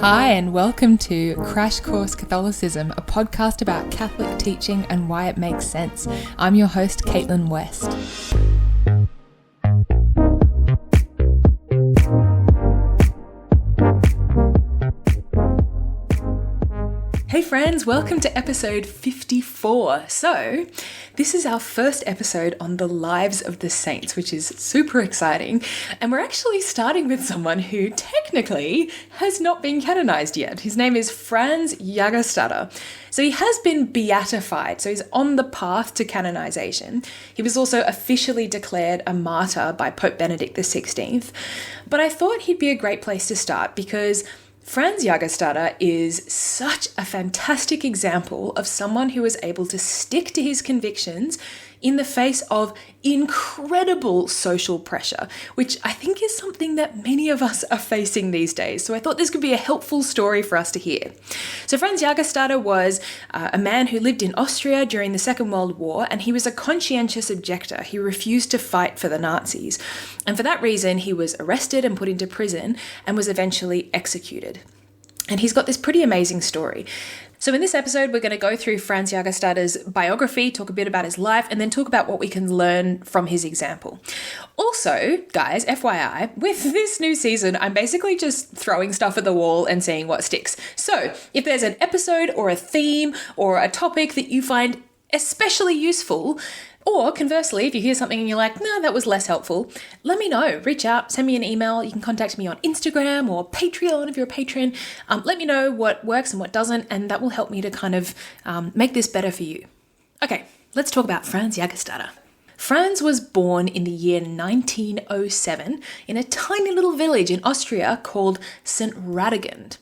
Hi, and welcome to Crash Course Catholicism, a podcast about Catholic teaching and why it makes sense. I'm your host, Caitlin West. Hey friends, welcome to episode 54. So, this is our first episode on the lives of the saints, which is super exciting. And we're actually starting with someone who technically has not been canonized yet. His name is Franz Jagerstatter. So he has been beatified, so he's on the path to canonization. He was also officially declared a martyr by Pope Benedict XVI. But I thought he'd be a great place to start because Franz Jagerstatter is such a fantastic example of someone who was able to stick to his convictions in the face of incredible social pressure, which I think is something that many of us are facing these days. So I thought this could be a helpful story for us to hear. So Franz Jagerstatter was a man who lived in Austria during the Second World War, and he was a conscientious objector. He refused to fight for the Nazis. And for that reason, he was arrested and put into prison and was eventually executed. And he's got this pretty amazing story. So in this episode, we're going to go through Franz Jagerstatter's biography, talk a bit about his life, and then talk about what we can learn from his example. Also, guys, FYI, with this new season, I'm basically just throwing stuff at the wall and seeing what sticks. So if there's an episode or a theme or a topic that you find especially useful, or conversely, if you hear something and you're like, no, that was less helpful, let me know. Reach out, send me an email. You can contact me on Instagram or Patreon if you're a patron. Let me know what works and what doesn't, and that will help me to kind of make this better for you. Okay, let's talk about Franz Jagerstatter. Franz was born in the year 1907 in a tiny little village in Austria called St. Radegund.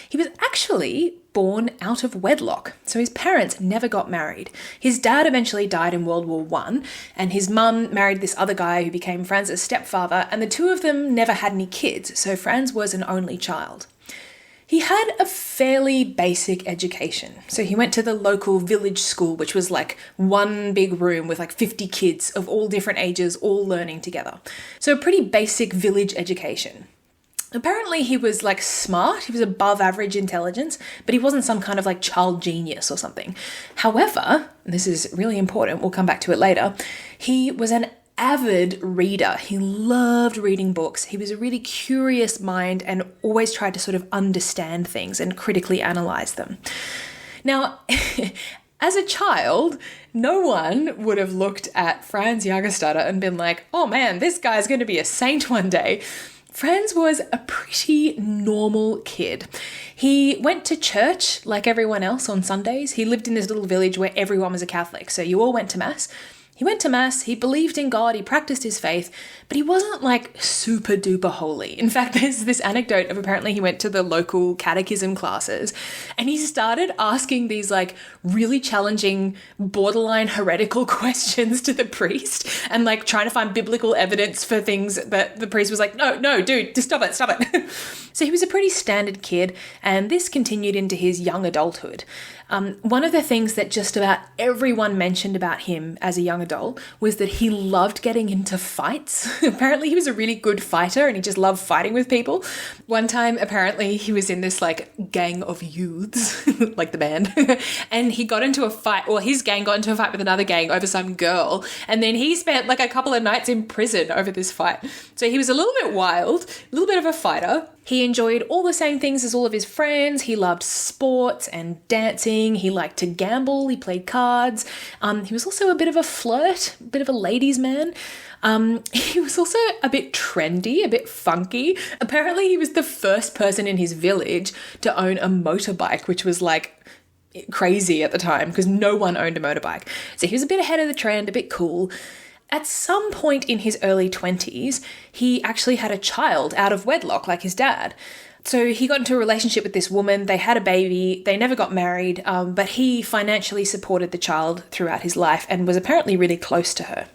He was actually born out of wedlock, so his parents never got married. His dad eventually died in World War I, and his mum married this other guy who became Franz's stepfather, and the two of them never had any kids, so Franz was an only child. He had a fairly basic education. So he went to the local village school, which was like one big room with like 50 kids of all different ages, all learning together. So a pretty basic village education. Apparently he was like smart, he was above average intelligence, but he wasn't some kind of like child genius or something. However, and this is really important, we'll come back to it later, he was an avid reader. He loved reading books. He was a really curious mind and always tried to sort of understand things and critically analyze them. Now, as a child, no one would have looked at Franz Jagerstatter and been like, oh man, this guy's going to be a saint one day. Franz was a pretty normal kid. He went to church like everyone else on Sundays. He lived in this little village where everyone was a Catholic, so you all went to Mass. He went to Mass, he believed in God, he practiced his faith, but he wasn't like super duper holy. In fact, there's this anecdote of apparently he went to the local Catechism classes and he started asking these like really challenging, borderline heretical questions to the priest and like trying to find biblical evidence for things that the priest was like, no, dude, just stop it. So he was a pretty standard kid, and this continued into his young adulthood. One of the things that just about everyone mentioned about him as a young adult was that he loved getting into fights. Apparently he was a really good fighter and he just loved fighting with people. One time, apparently he was in this like gang of youths, like the band, and he got into a fight, or his gang got into a fight with another gang over some girl. And then he spent like a couple of nights in prison over this fight. So he was a little bit wild, a little bit of a fighter. He enjoyed all the same things as all of his friends. He loved sports and dancing. He liked to gamble. He played cards. He was also a bit of a flirt, a bit of a ladies' man. He was also a bit trendy, a bit funky. Apparently he was the first person in his village to own a motorbike, which was like crazy at the time because no one owned a motorbike. So he was a bit ahead of the trend, a bit cool. At some point in his early 20s, he actually had a child out of wedlock, like his dad. So he got into a relationship with this woman, they had a baby, they never got married, but he financially supported the child throughout his life and was apparently really close to her.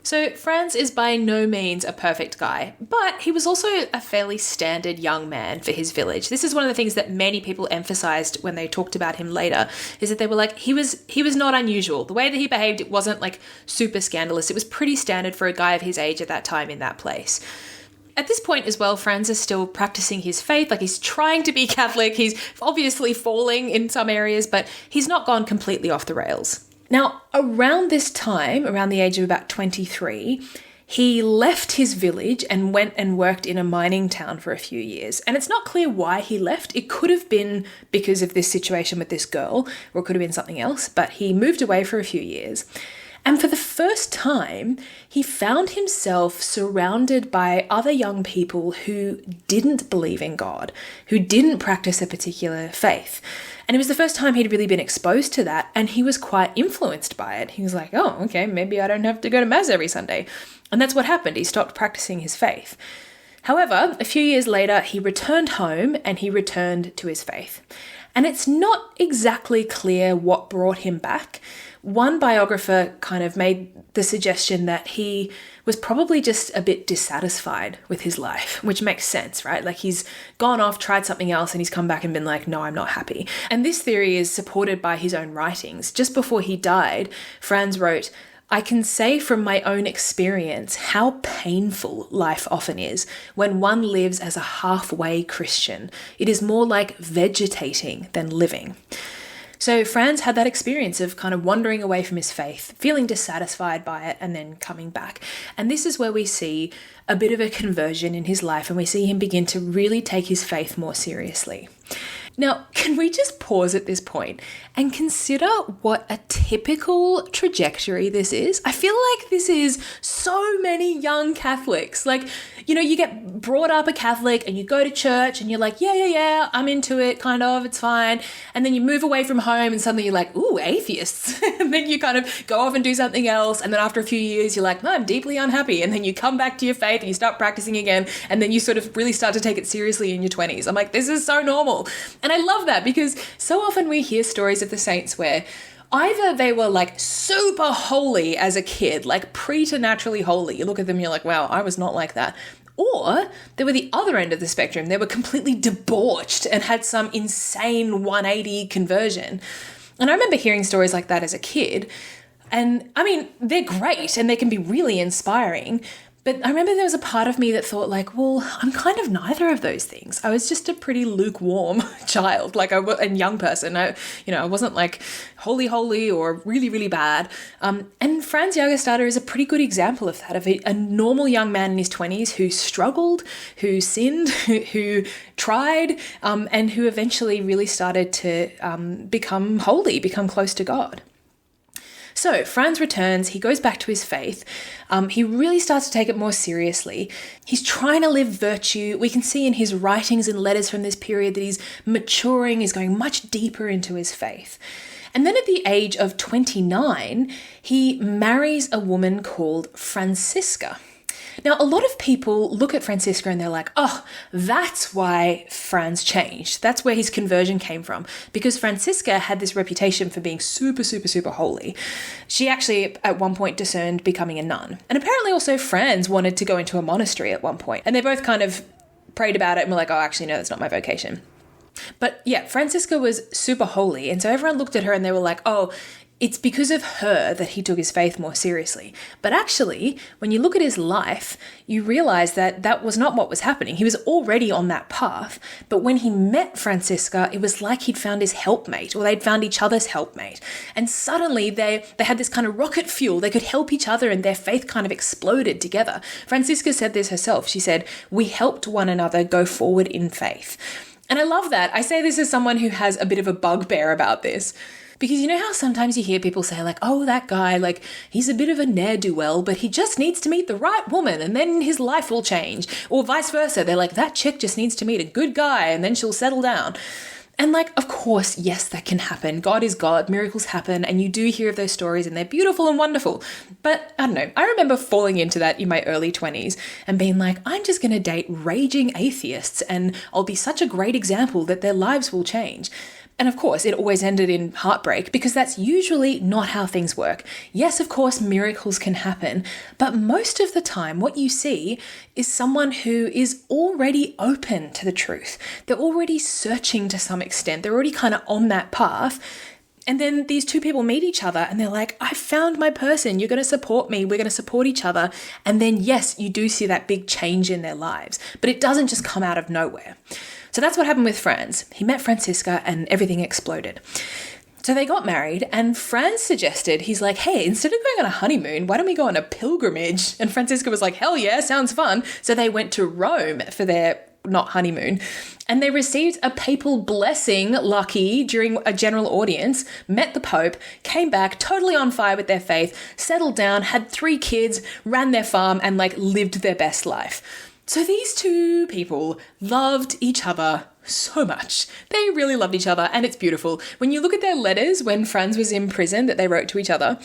So Franz is by no means a perfect guy, but he was also a fairly standard young man for his village. This is one of the things that many people emphasized when they talked about him later, is that they were like, he was not unusual. The way that he behaved, it wasn't like super scandalous. It was pretty standard for a guy of his age at that time in that place. at this point as well, Franz is still practicing his faith. Like, he's trying to be Catholic. He's obviously falling in some areas, but he's not gone completely off the rails. Now, around this time, around the age of about 23, he left his village and went and worked in a mining town for a few years. And it's not clear why he left. It could have been because of this situation with this girl, or it could have been something else, but he moved away for a few years. And for the first time, he found himself surrounded by other young people who didn't believe in God, who didn't practice a particular faith. And it was the first time he'd really been exposed to that, and he was quite influenced by it. He was like, oh, okay, maybe I don't have to go to Mass every Sunday. And that's what happened. He stopped practicing his faith. However, a few years later, he returned home and he returned to his faith. And it's not exactly clear what brought him back. One biographer kind of made the suggestion that he was probably just a bit dissatisfied with his life, which makes sense, right? Like, he's gone off, tried something else, and he's come back and been like, no, I'm not happy. And this theory is supported by his own writings. Just before he died, Franz wrote, I can say from my own experience how painful life often is when one lives as a halfway Christian. It is more like vegetating than living. So Franz had that experience of kind of wandering away from his faith, feeling dissatisfied by it, and then coming back. And this is where we see a bit of a conversion in his life, and we see him begin to really take his faith more seriously. Now, can we just pause at this point and consider what a typical trajectory this is? I feel like this is so many young Catholics. Like, you know, you get brought up a Catholic and you go to church and you're like, yeah, I'm into it, kind of, it's fine. And then you move away from home and suddenly you're like, ooh, atheists. And then you kind of go off and do something else. And then after a few years, you're like, no, I'm deeply unhappy. And then you come back to your faith and you start practicing again. And then you sort of really start to take it seriously in your 20s. I'm like, this is so normal. And I love that because so often we hear stories of the saints where either they were like super holy as a kid, like preternaturally holy. You look at them, you're like, wow, I was not like that. Or they were the other end of the spectrum. They were completely debauched and had some insane 180 conversion. And I remember hearing stories like that as a kid. And I mean, they're great and they can be really inspiring. But I remember there was a part of me that thought like, well, I'm kind of neither of those things. I was just a pretty lukewarm child, like and young person. I wasn't like holy or really, really bad. And Franz Jagerstatter is a pretty good example of that, of a normal young man in his 20s who struggled, who sinned, who tried, and who eventually really started to become holy, become close to God. So Franz returns, he goes back to his faith, he really starts to take it more seriously. He's trying to live virtue. We can see in his writings and letters from this period that he's maturing, he's going much deeper into his faith. And then at the age of 29, he marries a woman called Franziska. Now, a lot of people look at Franziska and they're like, oh, that's why Franz changed. That's where his conversion came from, because Franziska had this reputation for being super, super, super holy. She actually at one point discerned becoming a nun. And apparently also Franz wanted to go into a monastery at one point. And they both kind of prayed about it and were like, oh, actually, no, that's not my vocation. But yeah, Franziska was super holy. And so everyone looked at her and they were like, oh, it's because of her that he took his faith more seriously. But actually, when you look at his life, you realize that that was not what was happening. He was already on that path. But when he met Franziska, it was like he'd found his helpmate, or they'd found each other's helpmate. And suddenly they had this kind of rocket fuel. They could help each other and their faith kind of exploded together. Franziska said this herself. She said, we helped one another go forward in faith. And I love that. I say this as someone who has a bit of a bugbear about this. Because you know how sometimes you hear people say like, oh, that guy, like he's a bit of a ne'er-do-well, but he just needs to meet the right woman and then his life will change. Or vice versa. They're like, that chick just needs to meet a good guy and then she'll settle down. And like, of course, yes, that can happen. God is God, miracles happen, and you do hear of those stories and they're beautiful and wonderful. But I don't know, I remember falling into that in my early 20s and being like, I'm just going to date raging atheists and I'll be such a great example that their lives will change. And of course, it always ended in heartbreak because that's usually not how things work. Yes, of course, miracles can happen, but most of the time what you see is someone who is already open to the truth. They're already searching to some extent. They're already kind of on that path. And then these two people meet each other and they're like, I found my person. You're going to support me. We're going to support each other. And then, yes, you do see that big change in their lives, but it doesn't just come out of nowhere. So that's what happened with Franz. He met Franziska and everything exploded. So they got married and Franz suggested, he's like, hey, instead of going on a honeymoon, why don't we go on a pilgrimage? And Franziska was like, hell yeah, sounds fun. So they went to Rome for their not honeymoon. And they received a papal blessing, lucky, during a general audience, met the Pope, came back totally on fire with their faith, settled down, had 3 kids, ran their farm, and lived their best life. So these two people loved each other so much. They really loved each other, and it's beautiful. When you look at their letters when Franz was in prison that they wrote to each other,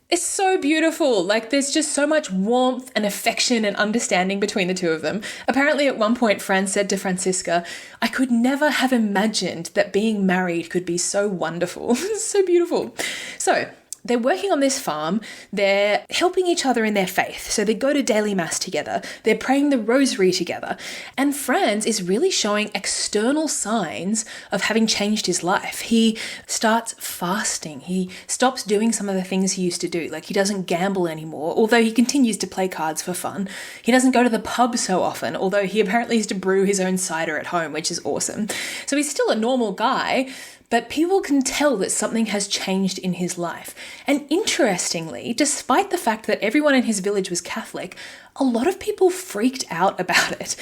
it's so beautiful. There's just so much warmth and affection and understanding between the two of them. Apparently, at one point, Franz said to Franziska, I could never have imagined that being married could be so wonderful. So beautiful. So they're working on this farm. They're helping each other in their faith. So they go to daily mass together. They're praying the rosary together. And Franz is really showing external signs of having changed his life. He starts fasting. He stops doing some of the things he used to do. He doesn't gamble anymore, although he continues to play cards for fun. He doesn't go to the pub so often, although he apparently used to brew his own cider at home, which is awesome. So he's still a normal guy, but people can tell that something has changed in his life. And interestingly, despite the fact that everyone in his village was Catholic, a lot of people freaked out about it.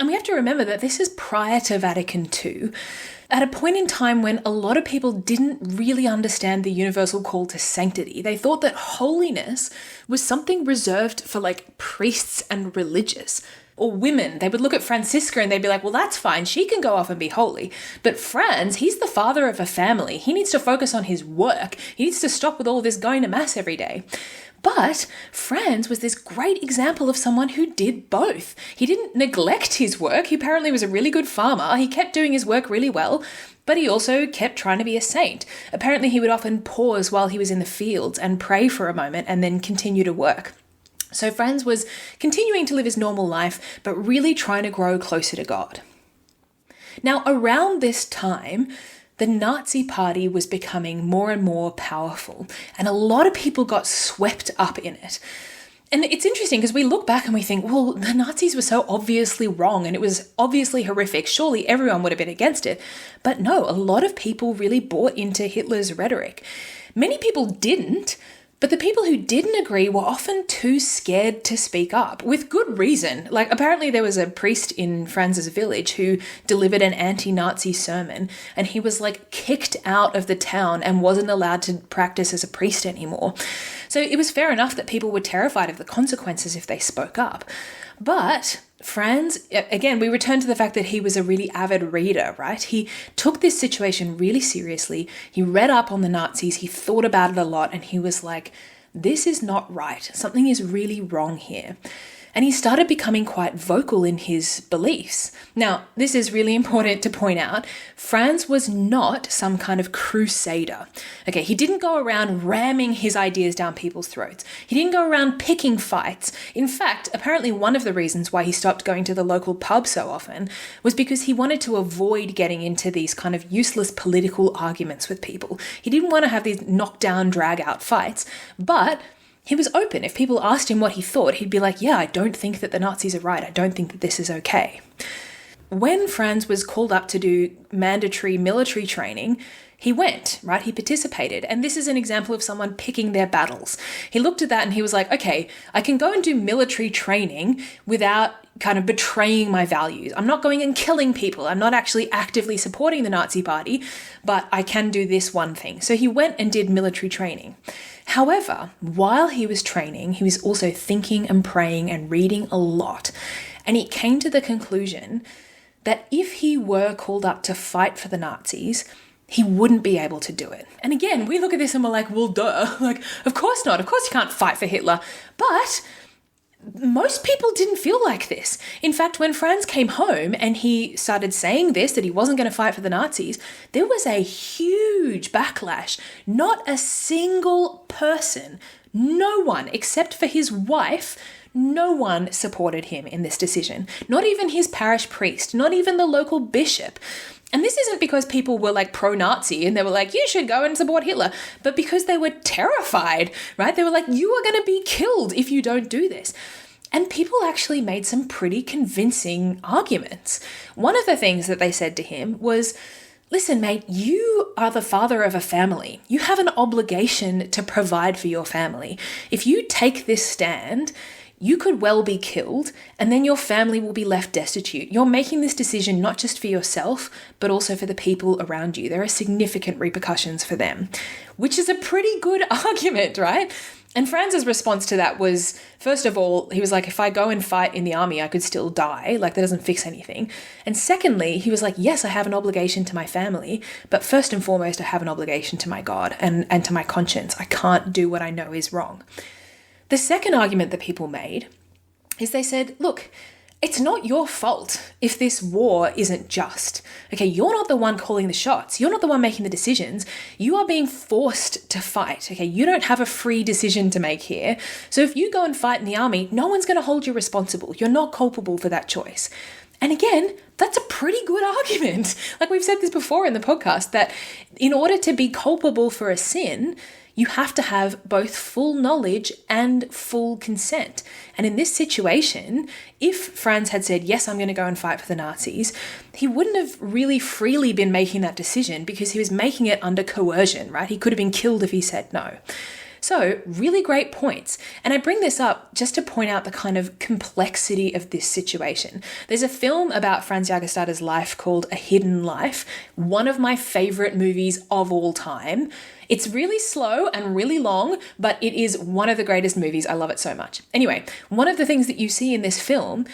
And we have to remember that this is prior to Vatican II, at a point in time when a lot of people didn't really understand the universal call to sanctity. They thought that holiness was something reserved for priests and religious. Or women, they would look at Franziska and they'd be like, well, that's fine. She can go off and be holy. But Franz, he's the father of a family. He needs to focus on his work. He needs to stop with all this going to mass every day. But Franz was this great example of someone who did both. He didn't neglect his work. He apparently was a really good farmer. He kept doing his work really well, but he also kept trying to be a saint. Apparently, he would often pause while he was in the fields and pray for a moment and then continue to work. So Franz was continuing to live his normal life, but really trying to grow closer to God. Now, around this time, the Nazi Party was becoming more and more powerful, and a lot of people got swept up in it. And it's interesting because we look back and we think, well, the Nazis were so obviously wrong and it was obviously horrific. Surely everyone would have been against it. But no, a lot of people really bought into Hitler's rhetoric. Many people didn't. But the people who didn't agree were often too scared to speak up, with good reason. Apparently there was a priest in Franz's village who delivered an anti-Nazi sermon, and he was kicked out of the town and wasn't allowed to practice as a priest anymore. So it was fair enough that people were terrified of the consequences if they spoke up. But Franz, again, we return to the fact that he was a really avid reader, right? He took this situation really seriously. He read up on the Nazis. He thought about it a lot, and he was like, this is not right. Something is really wrong here. And he started becoming quite vocal in his beliefs. Now, this is really important to point out. Franz was not some kind of crusader. Okay, he didn't go around ramming his ideas down people's throats. He didn't go around picking fights. In fact, apparently one of the reasons why he stopped going to the local pub so often was because he wanted to avoid getting into these kind of useless political arguments with people. He didn't want to have these knockdown, drag-out fights, but he was open. If people asked him what he thought, he'd be like, yeah, I don't think that the Nazis are right. I don't think that this is okay. When Franz was called up to do mandatory military training, he went, right? He participated. And this is an example of someone picking their battles. He looked at that and he was like, okay, I can go and do military training without kind of betraying my values. I'm not going and killing people. I'm not actually actively supporting the Nazi Party, but I can do this one thing. So he went and did military training. However, while he was training, he was also thinking and praying and reading a lot. And he came to the conclusion that if he were called up to fight for the Nazis, he wouldn't be able to do it. And again, we look at this and we're like, well, duh. Of course not. Of course you can't fight for Hitler. But most people didn't feel like this. In fact, when Franz came home and he started saying this, that he wasn't going to fight for the Nazis, there was a huge backlash. Not a single person, no one except for his wife, no one supported him in this decision. Not even his parish priest, not even the local bishop. And this isn't because people were like pro-Nazi and they were like, you should go and support Hitler, but because they were terrified, right? They were like, you are going to be killed if you don't do this. And people actually made some pretty convincing arguments. One of the things that they said to him was, listen, mate, you are the father of a family. You have an obligation to provide for your family. If you take this stand, you could well be killed, and then your family will be left destitute. You're making this decision not just for yourself, but also for the people around you. There are significant repercussions for them, which is a pretty good argument, right? And Franz's response to that was, first of all, he was like, if I go and fight in the army, I could still die. Like, that doesn't fix anything. And secondly, he was like, yes, I have an obligation to my family, but first and foremost, I have an obligation to my God and to my conscience. I can't do what I know is wrong. The second argument that people made is they said, look, it's not your fault if this war isn't just. Okay, you're not the one calling the shots. You're not the one making the decisions. You are being forced to fight. Okay, you don't have a free decision to make here. So if you go and fight in the army, no one's going to hold you responsible. You're not culpable for that choice. And again, that's a pretty good argument. Like we've said this before in the podcast, that in order to be culpable for a sin, you have to have both full knowledge and full consent. And in this situation, if Franz had said, yes, I'm going to go and fight for the Nazis, he wouldn't have really freely been making that decision because he was making it under coercion, right? He could have been killed if he said no. So really great points. And I bring this up just to point out the kind of complexity of this situation. There's a film about Franz Jagerstatter's life called A Hidden Life, one of my favorite movies of all time. It's really slow and really long, but it is one of the greatest movies. I love it so much. Anyway, one of the things that you see in this film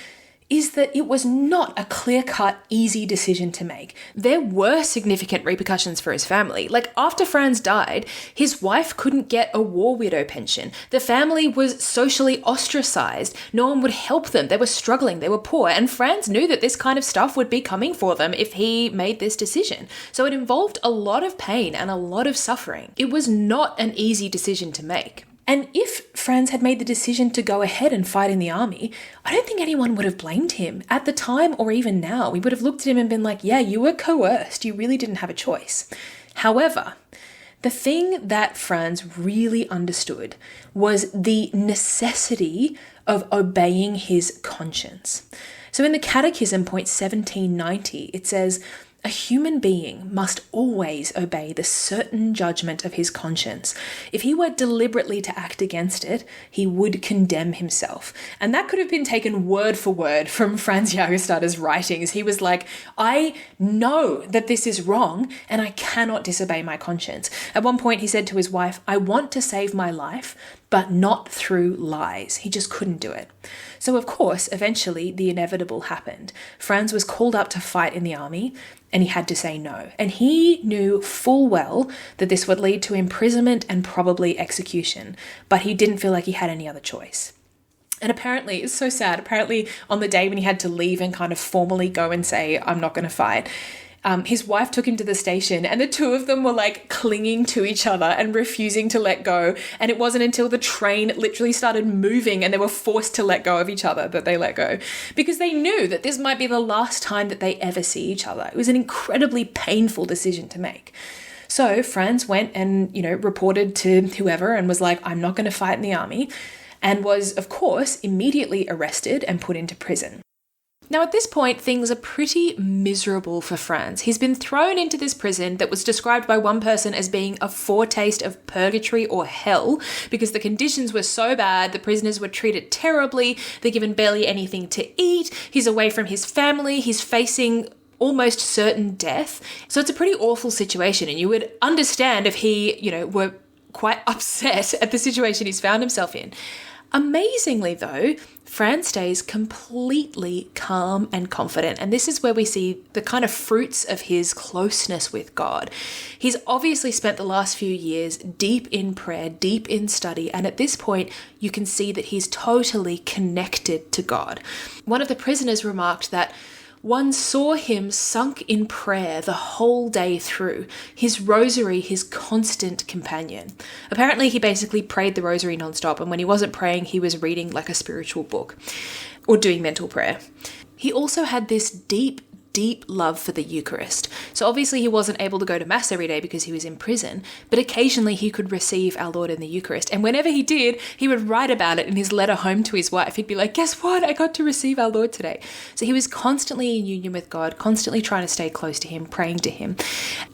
is that it was not a clear-cut, easy decision to make. There were significant repercussions for his family. Like, after Franz died, his wife couldn't get a war widow pension. The family was socially ostracized. No one would help them. They were struggling. They were poor. And Franz knew that this kind of stuff would be coming for them if he made this decision. So it involved a lot of pain and a lot of suffering. It was not an easy decision to make. And if Franz had made the decision to go ahead and fight in the army, I don't think anyone would have blamed him at the time or even now. We would have looked at him and been like, yeah, you were coerced. You really didn't have a choice. However, the thing that Franz really understood was the necessity of obeying his conscience. So in the Catechism, point 1790, it says, a human being must always obey the certain judgment of his conscience. If he were deliberately to act against it, he would condemn himself. And that could have been taken word for word from Franz Jagerstatter's writings. He was like, I know that this is wrong and I cannot disobey my conscience. At one point he said to his wife, I want to save my life, but not through lies. He just couldn't do it. So of course, eventually the inevitable happened. Franz was called up to fight in the army and he had to say no. And he knew full well that this would lead to imprisonment and probably execution, but he didn't feel like he had any other choice. And apparently, it's so sad, apparently on the day when he had to leave and kind of formally go and say, I'm not going to fight, his wife took him to the station and the two of them were like clinging to each other and refusing to let go. And it wasn't until the train literally started moving and they were forced to let go of each other that they let go, because they knew that this might be the last time that they ever see each other. It was an incredibly painful decision to make. So Franz went and, reported to whoever and was like, I'm not going to fight in the army, and was, of course, immediately arrested and put into prison. Now, at this point, things are pretty miserable for Franz. He's been thrown into this prison that was described by one person as being a foretaste of purgatory or hell, because the conditions were so bad, the prisoners were treated terribly, they're given barely anything to eat, he's away from his family, he's facing almost certain death. So it's a pretty awful situation, and you would understand if he, were quite upset at the situation he's found himself in. Amazingly, though, Franz stays completely calm and confident, and this is where we see the kind of fruits of his closeness with God. He's obviously spent the last few years deep in prayer, deep in study, and at this point, you can see that he's totally connected to God. One of the prisoners remarked that one saw him sunk in prayer the whole day through, his rosary his constant companion. Apparently, he basically prayed the rosary nonstop, and when he wasn't praying, he was reading like a spiritual book or doing mental prayer. He also had this deep, deep love for the Eucharist. So obviously he wasn't able to go to Mass every day because he was in prison, but occasionally he could receive our Lord in the Eucharist. And whenever he did, he would write about it in his letter home to his wife. He'd be like, guess what? I got to receive our Lord today. So he was constantly in union with God, constantly trying to stay close to him, praying to him.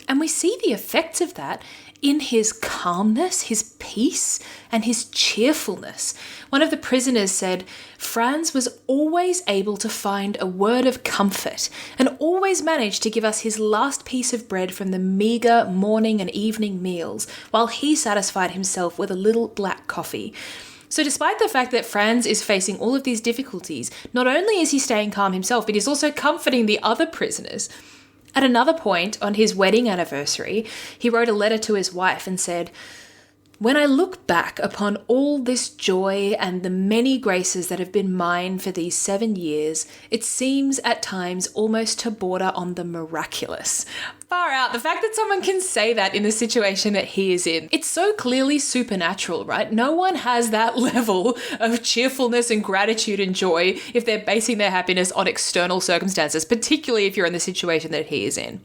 And we see the effects of that in his calmness, his peace, and his cheerfulness. One of the prisoners said, Franz was always able to find a word of comfort and always managed to give us his last piece of bread from the meagre morning and evening meals, while he satisfied himself with a little black coffee. So despite the fact that Franz is facing all of these difficulties, not only is he staying calm himself, but he's also comforting the other prisoners. At another point, on his wedding anniversary, he wrote a letter to his wife and said, when I look back upon all this joy and the many graces that have been mine for these 7 years, it seems at times almost to border on the miraculous. Far out, the fact that someone can say that in the situation that he is in, it's so clearly supernatural, right? No one has that level of cheerfulness and gratitude and joy if they're basing their happiness on external circumstances, particularly if you're in the situation that he is in.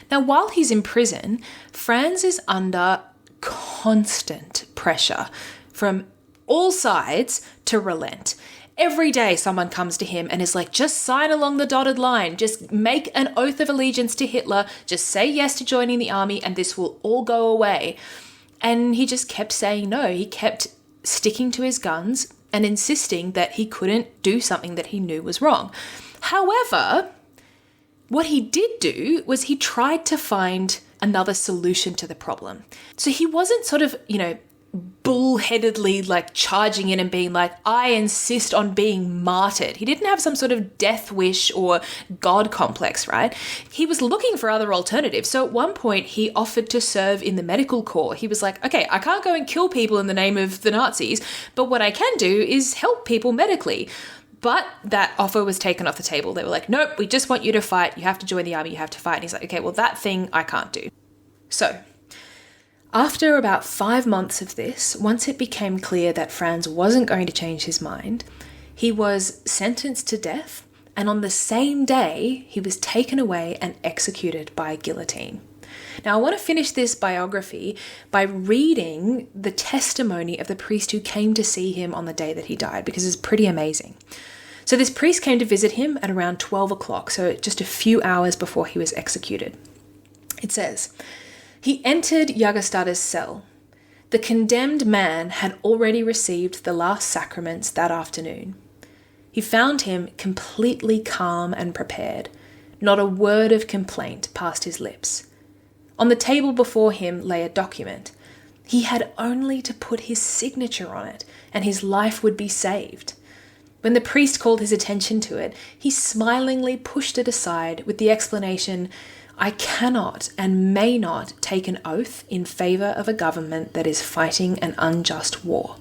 Now, while he's in prison, Franz is under constant pressure from all sides to relent. Every day someone comes to him and is like, just sign along the dotted line, just make an oath of allegiance to Hitler, just say yes to joining the army and this will all go away. And he just kept saying no. He kept sticking to his guns and insisting that he couldn't do something that he knew was wrong. However, what he did do was he tried to find another solution to the problem. So he wasn't sort of, bullheadedly like charging in and being like, I insist on being martyred. He didn't have some sort of death wish or God complex, right? He was looking for other alternatives. So at one point he offered to serve in the medical corps. He was like, okay, I can't go and kill people in the name of the Nazis, but what I can do is help people medically. But that offer was taken off the table. They were like, nope, we just want you to fight. You have to join the army. You have to fight. And he's like, okay, well, that thing I can't do. So after about 5 months of this, once it became clear that Franz wasn't going to change his mind, he was sentenced to death. And on the same day, he was taken away and executed by guillotine. Now, I want to finish this biography by reading the testimony of the priest who came to see him on the day that he died, because it's pretty amazing. So this priest came to visit him at around 12 o'clock, so just a few hours before he was executed. It says, he entered Jägerstatter's cell. The condemned man had already received the last sacraments that afternoon. He found him completely calm and prepared. Not a word of complaint passed his lips. On the table before him lay a document. He had only to put his signature on it, and his life would be saved. When the priest called his attention to it, he smilingly pushed it aside with the explanation, I cannot and may not take an oath in favour of a government that is fighting an unjust war.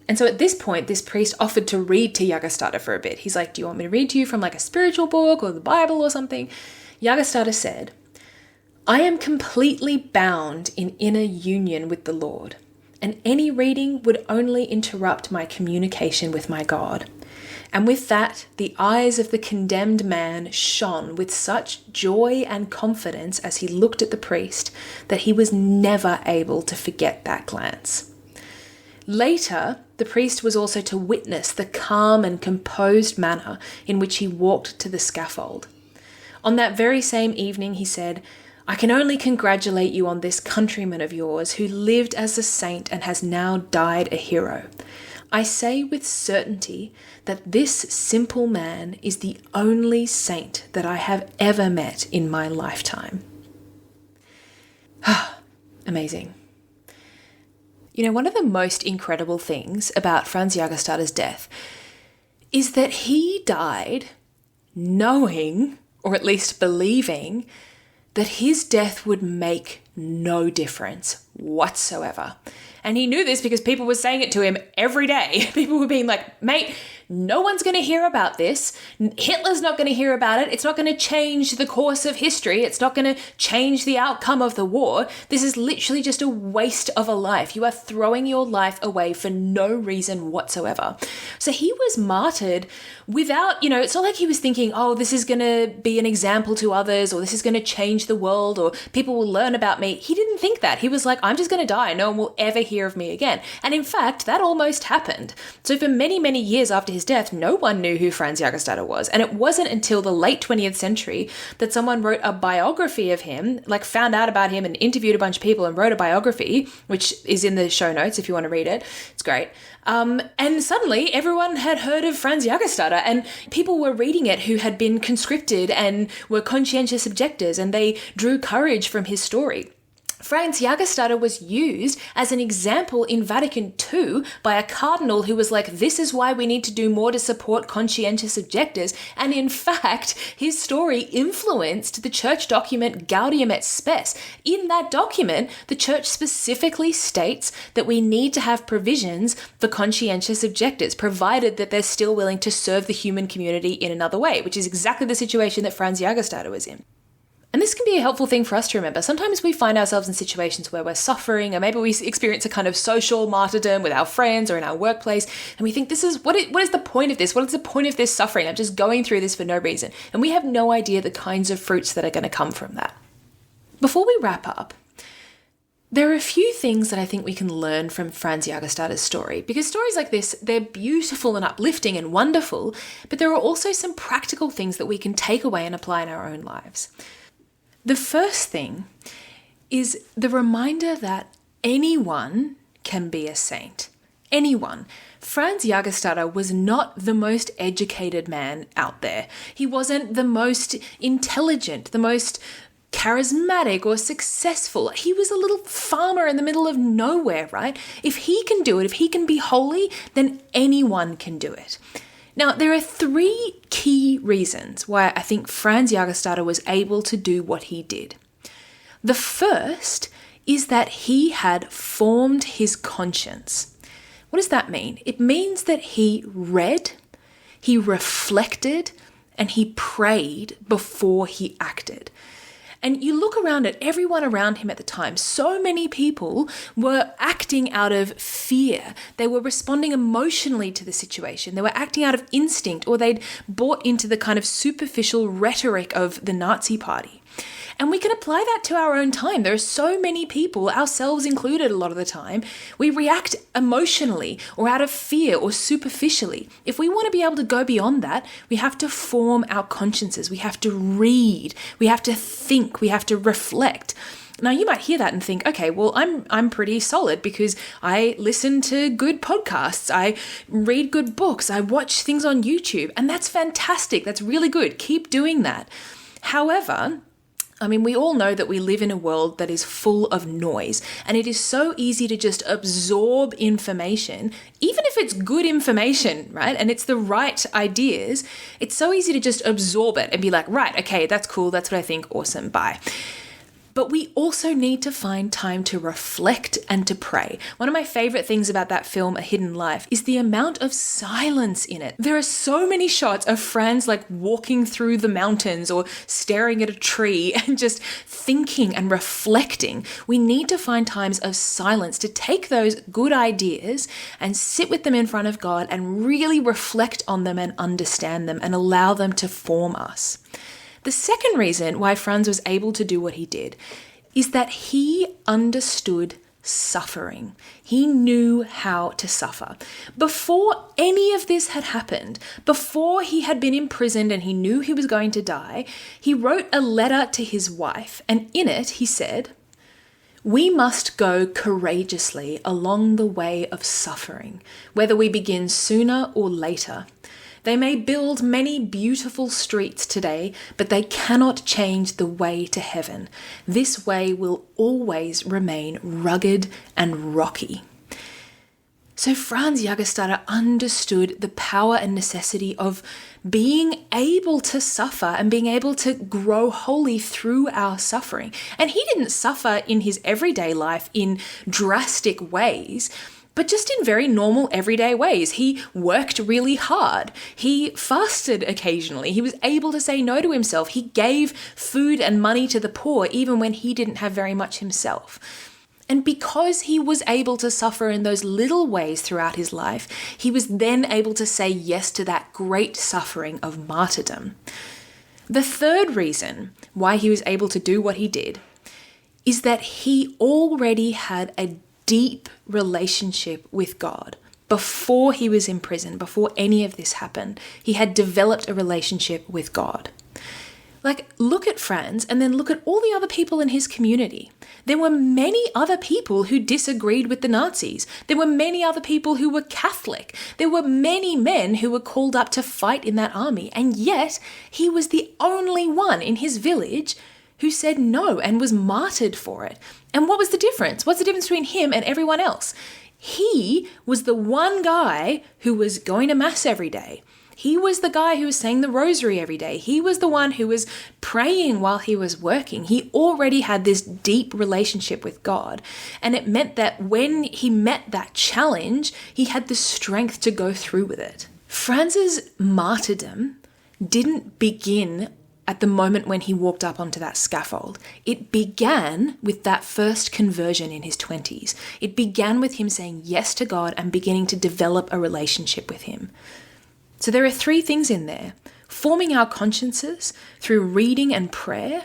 And so at this point, this priest offered to read to Jägerstätter for a bit. He's like, do you want me to read to you from like a spiritual book or the Bible or something? Jägerstätter said, I am completely bound in inner union with the Lord, and any reading would only interrupt my communication with my God. And with that, the eyes of the condemned man shone with such joy and confidence as he looked at the priest that he was never able to forget that glance. Later, the priest was also to witness the calm and composed manner in which he walked to the scaffold. On that very same evening, he said, I can only congratulate you on this countryman of yours who lived as a saint and has now died a hero. I say with certainty that this simple man is the only saint that I have ever met in my lifetime. Amazing. One of the most incredible things about Franz Jagerstatter's death is that he died knowing, or at least believing, that his death would make no difference whatsoever. And he knew this because people were saying it to him every day. People were being like, mate, no one's going to hear about this. Hitler's not going to hear about it. It's not going to change the course of history. It's not going to change the outcome of the war. This is literally just a waste of a life. You are throwing your life away for no reason whatsoever. So he was martyred without, it's not like he was thinking, oh, this is going to be an example to others, or this is going to change the world, or people will learn about me. He didn't think that. He was like, I'm just going to die. No one will ever hear of me again. And in fact, that almost happened. So for many, many years after his death, no one knew who Franz Jagerstatter was. And it wasn't until the late 20th century that someone wrote a biography of him, like found out about him and interviewed a bunch of people and wrote a biography, which is in the show notes if you want to read it. It's great. And suddenly everyone had heard of Franz Jagerstatter, and people were reading it who had been conscripted and were conscientious objectors, and they drew courage from his story. Franz Jagerstatter was used as an example in Vatican II by a cardinal who was like, this is why we need to do more to support conscientious objectors. And in fact, his story influenced the church document Gaudium et Spes. In that document, the church specifically states that we need to have provisions for conscientious objectors, provided that they're still willing to serve the human community in another way, which is exactly the situation that Franz Jagerstatter was in. And this can be a helpful thing for us to remember. Sometimes we find ourselves in situations where we're suffering, or maybe we experience a kind of social martyrdom with our friends or in our workplace, and we think, what is the point of this? What is the point of this suffering? I'm just going through this for no reason. And we have no idea the kinds of fruits that are going to come from that. Before we wrap up, there are a few things that I think we can learn from Franz Jagerstatter's story, because stories like this, they're beautiful and uplifting and wonderful, but there are also some practical things that we can take away and apply in our own lives. The first thing is the reminder that anyone can be a saint. Anyone. Franz Jagerstatter was not the most educated man out there. He wasn't the most intelligent, the most charismatic or successful. He was a little farmer in the middle of nowhere, right? If he can do it, if he can be holy, then anyone can do it. Now, there are three key reasons why I think Franz Jagerstatter was able to do what he did. The first is that he had formed his conscience. What does that mean? It means that he read, he reflected, and he prayed before he acted. And you look around at everyone around him at the time, so many people were acting out of fear. They were responding emotionally to the situation. They were acting out of instinct, or they'd bought into the kind of superficial rhetoric of the Nazi Party. And we can apply that to our own time. There are so many people, ourselves included a lot of the time, we react emotionally or out of fear or superficially. If we want to be able to go beyond that, we have to form our consciences. We have to read. We have to think. We have to reflect. Now, you might hear that and think, okay, well, I'm pretty solid because I listen to good podcasts. I read good books. I watch things on YouTube. And that's fantastic. That's really good. Keep doing that. However, we all know that we live in a world that is full of noise, and it is so easy to just absorb information, even if it's good information, right? And it's the right ideas. It's so easy to just absorb it and be like, right, okay, that's cool. That's what I think. Awesome. Bye. But we also need to find time to reflect and to pray. One of my favorite things about that film, A Hidden Life, is the amount of silence in it. There are so many shots of Franz walking through the mountains or staring at a tree and just thinking and reflecting. We need to find times of silence to take those good ideas and sit with them in front of God and really reflect on them and understand them and allow them to form us. The second reason why Franz was able to do what he did is that he understood suffering. He knew how to suffer. Before any of this had happened, before he had been imprisoned and he knew he was going to die, he wrote a letter to his wife, and in it he said, "We must go courageously along the way of suffering, whether we begin sooner or later. They may build many beautiful streets today, but they cannot change the way to heaven. This way will always remain rugged and rocky." So Franz Jagerstatter understood the power and necessity of being able to suffer and being able to grow holy through our suffering. And he didn't suffer in his everyday life in drastic ways, but just in very normal everyday ways. He worked really hard. He fasted occasionally. He was able to say no to himself. He gave food and money to the poor even when he didn't have very much himself. And because he was able to suffer in those little ways throughout his life, he was then able to say yes to that great suffering of martyrdom. The third reason why he was able to do what he did is that he already had a deep relationship with God. Before he was in prison, before any of this happened, he had developed a relationship with God. Like, look at Franz and then look at all the other people in his community. There were many other people who disagreed with the Nazis. There were many other people who were Catholic. There were many men who were called up to fight in that army. And yet, he was the only one in his village who said no and was martyred for it. And what was the difference? What's the difference between him and everyone else? He was the one guy who was going to mass every day. He was the guy who was saying the rosary every day. He was the one who was praying while he was working. He already had this deep relationship with God. And it meant that when he met that challenge, he had the strength to go through with it. Franz's martyrdom didn't begin at the moment when he walked up onto that scaffold. It began with that first conversion in his 20s. It began with him saying yes to God and beginning to develop a relationship with him. So there are 3 things in there: forming our consciences through reading and prayer,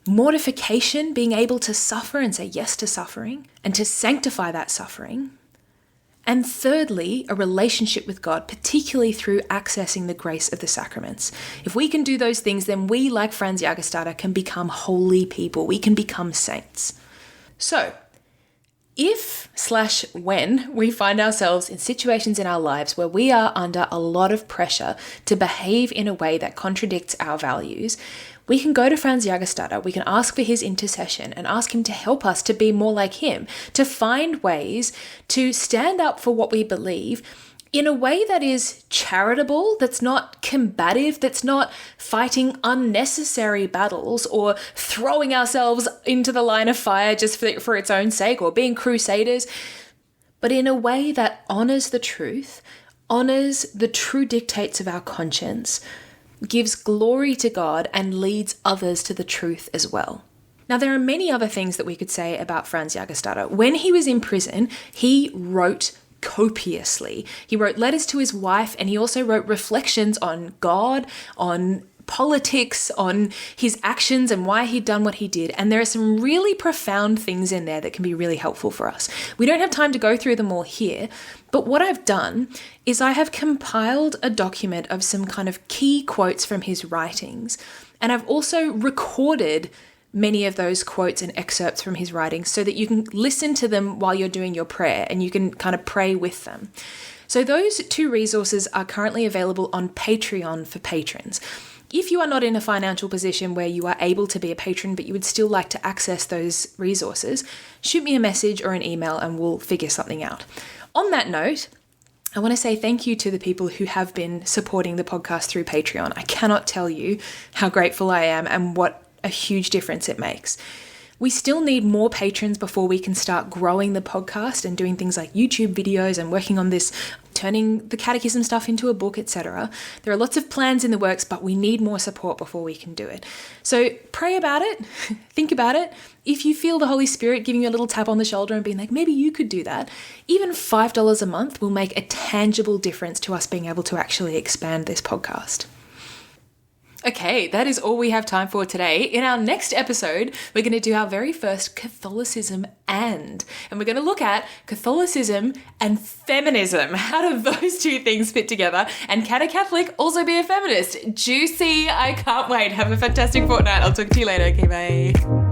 mortification, being able to suffer and say yes to suffering and to sanctify that suffering, and thirdly, a relationship with God, particularly through accessing the grace of the sacraments. If we can do those things, then we, like Franz Jagerstatter, can become holy people. We can become saints. So, if/when we find ourselves in situations in our lives where we are under a lot of pressure to behave in a way that contradicts our values, we can go to Franz Jagerstatter, we can ask for his intercession and ask him to help us to be more like him, to find ways to stand up for what we believe in a way that is charitable, that's not combative, that's not fighting unnecessary battles or throwing ourselves into the line of fire just for its own sake or being crusaders, but in a way that honors the truth, honors the true dictates of our conscience, gives glory to God and leads others to the truth as well. Now, there are many other things that we could say about Franz Jagerstatter. When he was in prison, he wrote copiously. He wrote letters to his wife, and he also wrote reflections on God, on politics, on his actions and why he'd done what he did. And there are some really profound things in there that can be really helpful for us. We don't have time to go through them all here, but what I've done is I have compiled a document of some kind of key quotes from his writings. And I've also recorded many of those quotes and excerpts from his writings so that you can listen to them while you're doing your prayer and you can kind of pray with them. So those 2 resources are currently available on Patreon for patrons. If you are not in a financial position where you are able to be a patron, but you would still like to access those resources, shoot me a message or an email and we'll figure something out. On that note, I want to say thank you to the people who have been supporting the podcast through Patreon. I cannot tell you how grateful I am and what a huge difference it makes. We still need more patrons before we can start growing the podcast and doing things like YouTube videos and working on this, turning the Catechism stuff into a book, etc. There are lots of plans in the works, but we need more support before we can do it. So pray about it, think about it. If you feel the Holy Spirit giving you a little tap on the shoulder and being like, maybe you could do that, even $5 a month will make a tangible difference to us being able to actually expand this podcast. Okay, that is all we have time for today. In our next episode, we're going to do our very first Catholicism and we're going to look at Catholicism and feminism. How do those 2 things fit together? And can a Catholic also be a feminist? Juicy! I can't wait. Have a fantastic fortnight. I'll talk to you later. Okay, bye.